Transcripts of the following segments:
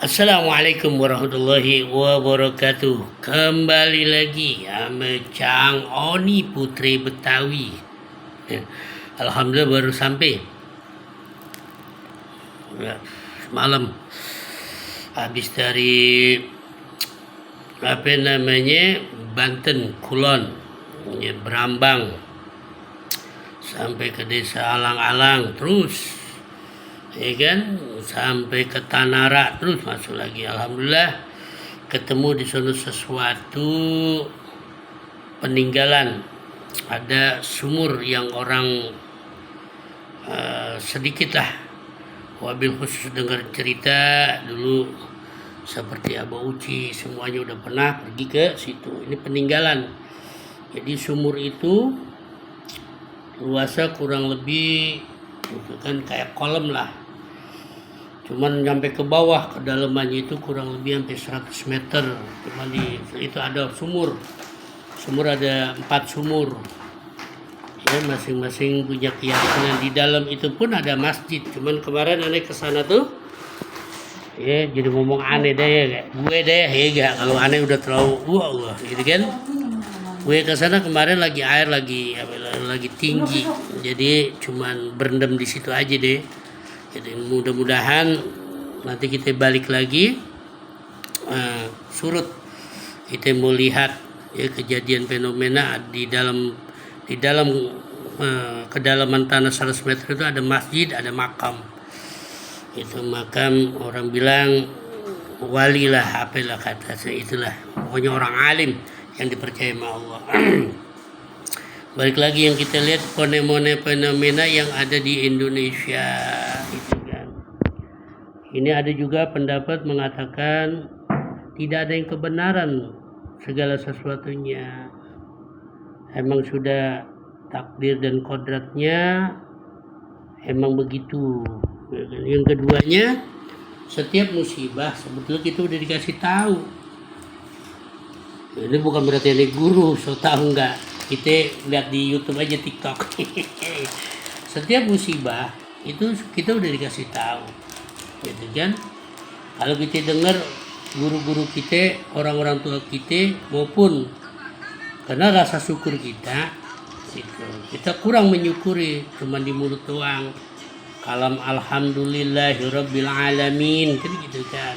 Assalamualaikum warahmatullahi wabarakatuh. Kembali lagi sama Cang Oni Putri Betawi. Alhamdulillah baru sampai malam habis dari Banten, Kulon, Brambang sampai ke desa Alang-Alang, terus sampai ke Tanara, terus masuk lagi. Alhamdulillah ketemu di sana sesuatu peninggalan, ada sumur yang orang sedikit lah wabil khusus dengar cerita dulu seperti Abah Uci, semuanya udah pernah pergi ke situ. Ini peninggalan. Jadi sumur itu luasnya kurang lebih itu kan kayak kolam lah, cuman sampai ke bawah kedalamannya itu kurang lebih sampai 100 meter. Cuman itu ada sumur ada 4 sumur ya, masing-masing punya keyakinan. Di dalam itu pun ada masjid. Cuman kemarin aneh kesana tuh ya, jadi ngomong aneh deh ya, gue deh ya gak, kalau aneh udah terlalu wah gitu kan. Gue kesana kemarin lagi air lagi tinggi, jadi cuman berendam di situ aja deh. Jadi mudah-mudahan nanti kita balik lagi surut, kita mau lihat ya kejadian fenomena di dalam kedalaman tanah 100 meter itu ada masjid, ada makam. Itu makam orang bilang wali lah, apalah kata itulah, pokoknya orang alim yang dipercaya sama Allah. Balik lagi yang kita lihat fenomena yang ada di Indonesia itu kan. Ini ada juga pendapat mengatakan tidak ada yang kebenaran, segala sesuatunya emang sudah takdir dan kodratnya, emang begitu. Yang keduanya, setiap musibah sebetulnya kita udah dikasih tahu. Ini bukan berarti ini guru, so tahu enggak. Kita lihat di YouTube aja, TikTok. Setiap musibah itu kita udah dikasih tahu, gitu kan? Kalau kita dengar guru-guru kita, orang-orang tua kita, maupun karena rasa syukur kita, gitu. Kita kurang menyukuri, cuma di mulut doang. Kalam alhamdulillahirabbil alamin, kan gitu kan?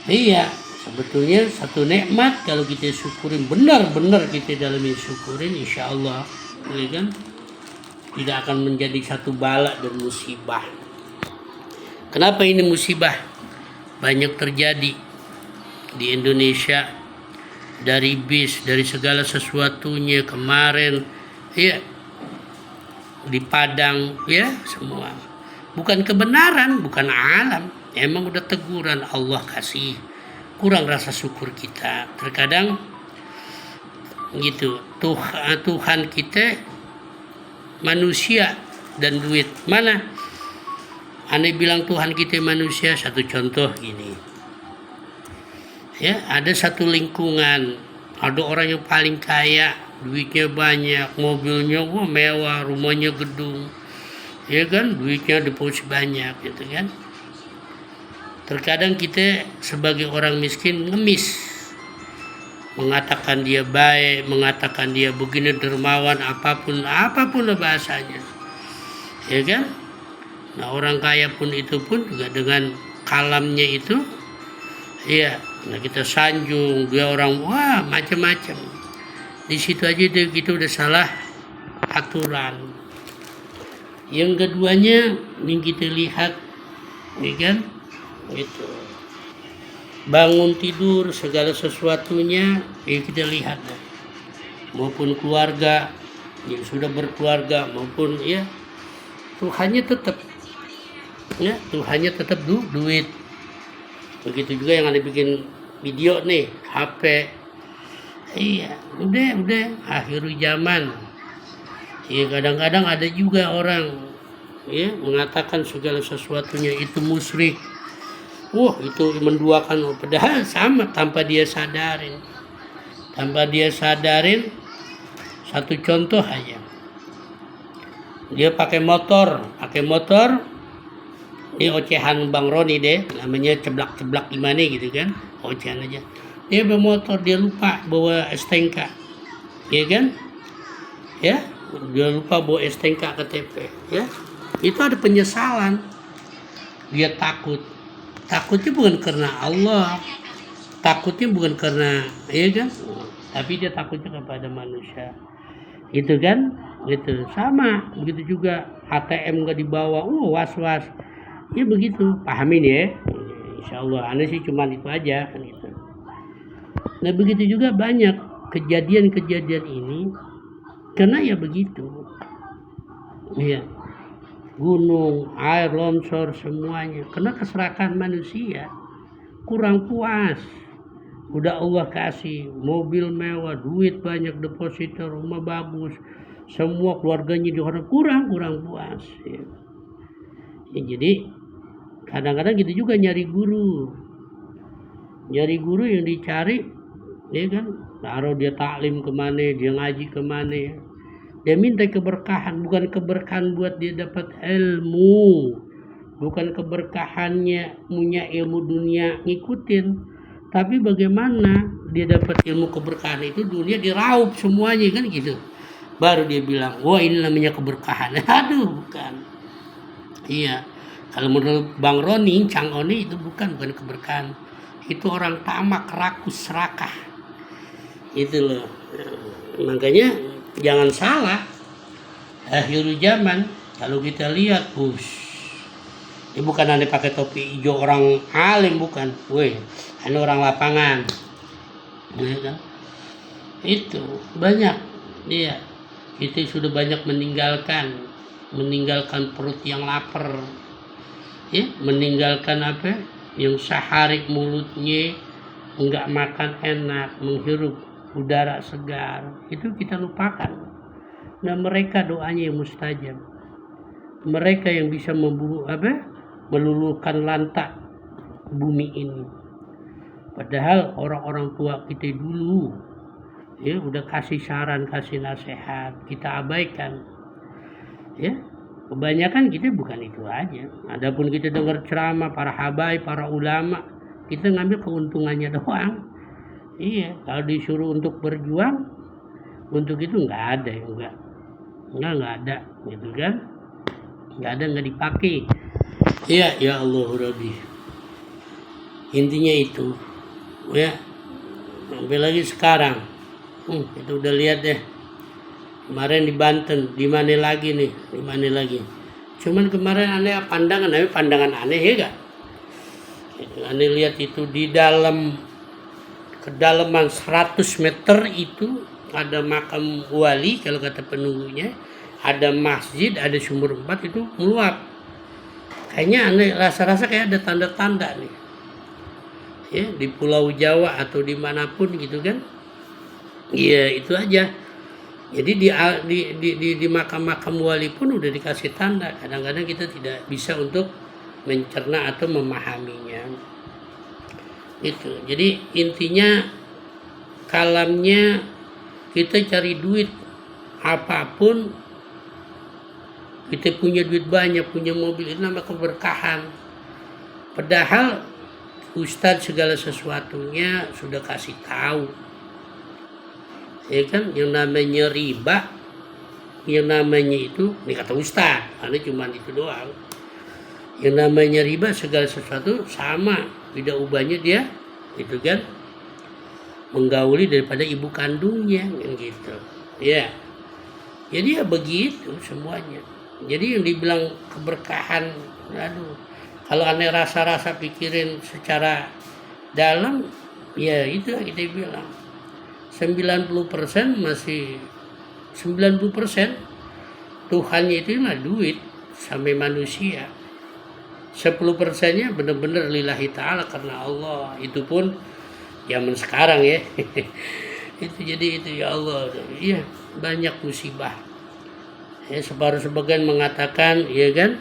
Iya. Sebetulnya satu nikmat kalau kita syukurin, benar-benar kita dalamin syukurin, insya Allah ya kan, tidak akan menjadi satu bala dan musibah. Kenapa ini musibah banyak terjadi di Indonesia, dari bis, dari segala sesuatunya kemarin ya, di Padang ya, semua bukan kebenaran, bukan alam, emang udah teguran Allah kasih. Kurang rasa syukur kita terkadang gitu. Tuhan kita manusia dan duit. Mana aneh bilang Tuhan kita manusia? Satu contoh gini ya, ada satu lingkungan, ada orang yang paling kaya, duitnya banyak, mobilnya mewah, rumahnya gedung ya kan, duitnya deposit banyak gitu kan. Terkadang kita sebagai orang miskin ngemis, mengatakan dia baik, mengatakan dia begini dermawan, apapun bahasanya, ya kan. Nah orang kaya pun itu pun juga dengan kalamnya itu, ya. Nah kita sanjung dia orang wah macam-macam. Di situ aja kita udah salah aturan. Yang keduanya yang kita lihat, ya kan. Itu bangun tidur segala sesuatunya ya kita lihat, maupun keluarga yang sudah berkeluarga maupun ya, Tuhannya tetap duit. Begitu juga yang ada bikin video nih HP, iya udah akhir zaman ya. Kadang-kadang ada juga orang ya mengatakan segala sesuatunya itu musyrik. Itu menduakan, padahal sama, tanpa dia sadarin. Satu contoh aja, dia pakai motor Ini ocehan Bang Roni deh, namanya ceblak-ceblak gimana gitu kan, ocehan aja. Dia bermotor, dia lupa bawa STNK, ya kan? Ya, dia lupa bawa STNK KTP, ya. Itu ada penyesalan. Dia takut. Takutnya bukan karena Allah, takutnya bukan karena, ya kan? Tapi dia takutnya kepada manusia. Gitu kan? Gitu. Sama, begitu juga ATM nggak dibawa, was-was. Ya begitu, pahamin ya. Insya Allah, aneh sih cuma itu aja kan itu. Nah begitu juga banyak kejadian-kejadian ini karena ya begitu. Iya, gunung, air longsor semuanya karena keserakahan manusia, kurang puas. Udah Allah kasih mobil mewah, duit banyak, deposito, rumah bagus, semua keluarganya di orang kurang puas. Ya. Ya, jadi kadang-kadang gitu juga nyari guru yang dicari, ya kan, taruh dia taklim kemana, dia ngaji kemana, dia minta keberkahan, bukan keberkahan buat dia dapat ilmu, bukan keberkahannya punya ilmu dunia ngikutin, tapi bagaimana dia dapat ilmu keberkahan itu dunia diraup semuanya kan gitu, baru dia bilang wah ini namanya keberkahan. Aduh bukan. Iya, kalau menurut Bang Roni, Cang Oni itu bukan keberkahan. Itu orang tamak, rakus, serakah. Itu loh. Makanya jangan salah. Akhir zaman kalau kita lihat, ini bukan aneh pakai topi hijau orang alim, bukan. Weh, ini orang lapangan. Ya kan? Itu banyak dia. Kita sudah banyak meninggalkan perut yang lapar, ya, meninggalkan apa yang sehari mulutnya enggak makan enak, menghirup udara segar, itu kita lupakan. Nah mereka doanya yang mustajab, mereka yang bisa meluluhkan lantak bumi ini. Padahal orang-orang tua kita dulu ya udah kasih saran, kasih nasihat, kita abaikan. Ya, kebanyakan kita bukan itu aja. Adapun kita dengar ceramah para habaib, para ulama, kita ngambil keuntungannya doang. Iya, kalau disuruh untuk berjuang, untuk itu nggak ada, nggak ada, gitu kan? Nggak ada, nggak dipakai. Iya, ya Allah Rabbi. Intinya itu, ya. Sampai lagi sekarang, kita udah lihat deh. Kemarin di Banten, di mana lagi. Cuman kemarin aneh pandangan aneh ya gak? Aneh lihat itu di dalam kedalaman 100 meter itu ada makam wali kalau kata penunggunya, ada masjid, ada sumur 4 itu meluap. Kayaknya aneh rasa-rasa kayak ada tanda-tanda nih. Ya, di Pulau Jawa atau dimanapun gitu kan? Iya itu aja. Jadi di makam-makam wali pun udah dikasih tanda. Kadang-kadang kita tidak bisa untuk mencerna atau memahaminya. Itu. Jadi intinya kalamnya kita cari duit apapun, kita punya duit banyak, punya mobil, itu nama keberkahan. Padahal Ustadz segala sesuatunya sudah kasih tahu. Ya kan, yang namanya riba, yang namanya itu, ini kata Ustaz, karena cuma itu doang. Yang namanya riba segala sesuatu sama, tidak ubahnya dia, itu kan, menggauli daripada ibu kandungnya, kan gitu. Ya, jadi ya begitu semuanya. Jadi yang dibilang keberkahan, aduh, kalau aneh rasa-rasa pikirin secara dalam, ya itu yang kita bilang. 90% masih 90% Tuhannya itu mah duit sampai manusia. 10%-nya benar-benar lillahi ta'ala karena Allah. Itu pun zaman sekarang ya. Itu jadi itu ya Allah. Iya, banyak musibah. Ya, sebagian mengatakan, ya kan?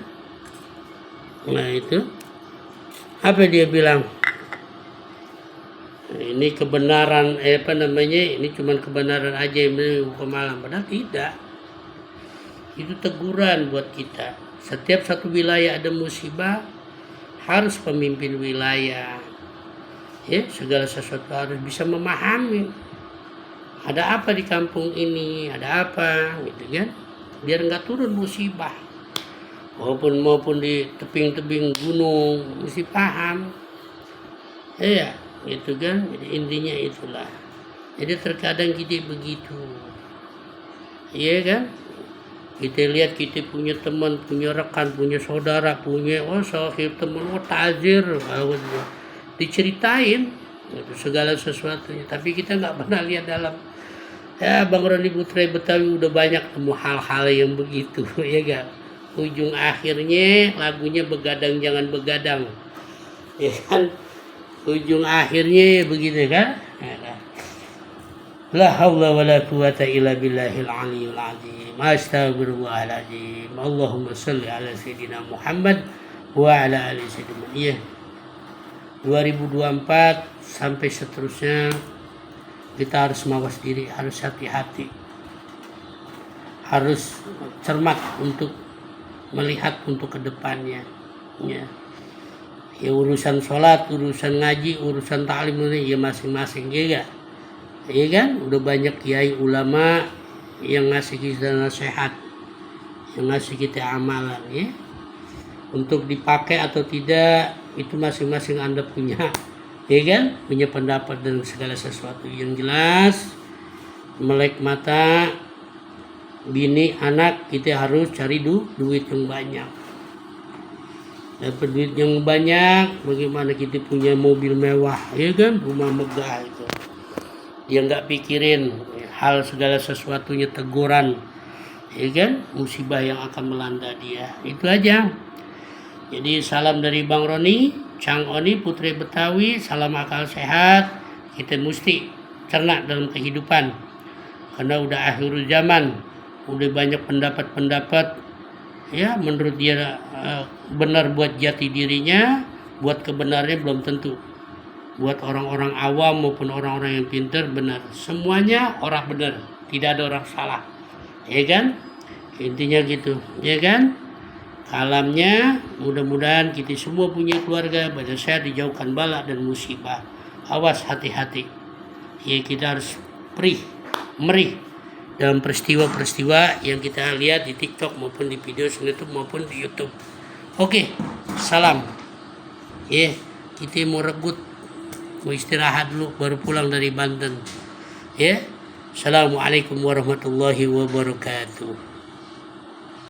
Nah itu apa dia bilang? Ini kebenaran ini cuma kebenaran aja ini bukan malam, padahal tidak. Itu teguran buat kita. Setiap satu wilayah ada musibah, harus pemimpin wilayah. Ya, segala sesuatu harus bisa memahami ada apa di kampung ini, ada apa, gitu kan? Biar nggak turun musibah. Maupun di tebing-tebing gunung mesti paham. Iya, gitu kan? Jadi intinya itulah. Jadi terkadang kita begitu. Iya kan? Kita lihat kita punya teman, punya rekan, punya saudara, punya sahib teman, tajir, diceritain itu segala sesuatunya, tapi kita nggak pernah lihat dalam. Ya, Bang Roni Putra Betawi udah banyak temu hal-hal yang begitu. Ya kan? Ujung akhirnya lagunya begadang jangan begadang, ya kan? Ujung akhirnya begitu kan? Ya kan? La haula wala quwata illa billahil aliyil azim. Astagfirullahaladzim. Allahumma salli ala sayyidina Muhammad wa ala ali sayyidina. Iya. 2024 sampai seterusnya kita harus mawas diri, harus hati-hati, harus cermat untuk melihat untuk kedepannya. Ya, urusan sholat, urusan ngaji, urusan ta'lim ini ya masing-masing, ya gak? Ya kan? Udah banyak kiai ulama yang ngasih kita nasihat, yang ngasih kita amalan, ya. Untuk dipakai atau tidak itu masing-masing Anda punya, ya kan? Punya pendapat dan segala sesuatu. Yang jelas melek mata bini anak kita harus cari duit yang banyak. Dapat duit yang banyak, bagaimana kita punya mobil mewah, ya kan? Rumah megah itu. Dia nggak pikirin hal segala sesuatunya, teguran, ya kan? Musibah yang akan melanda dia. Itu aja. Jadi salam dari Bang Roni, Cang Oni, Putri Betawi, salam akal sehat. Kita mesti cernak dalam kehidupan, karena udah akhir zaman, udah banyak pendapat-pendapat, ya menurut dia benar buat jati dirinya, buat kebenarannya belum tentu. Buat orang-orang awam maupun orang-orang yang pintar benar. Semuanya orang benar, tidak ada orang salah, ya kan? Intinya gitu, ya kan? Kalamnya mudah-mudahan kita semua punya keluarga badan sehat, dijauhkan bala dan musibah. Awas, hati-hati. Ya, kita harus merih dalam peristiwa-peristiwa yang kita lihat di TikTok maupun di video YouTube maupun di YouTube. Oke, salam. Ya, kita mau rebut, mau istirahat dulu baru pulang dari Banten. Ya. Assalamualaikum warahmatullahi wabarakatuh.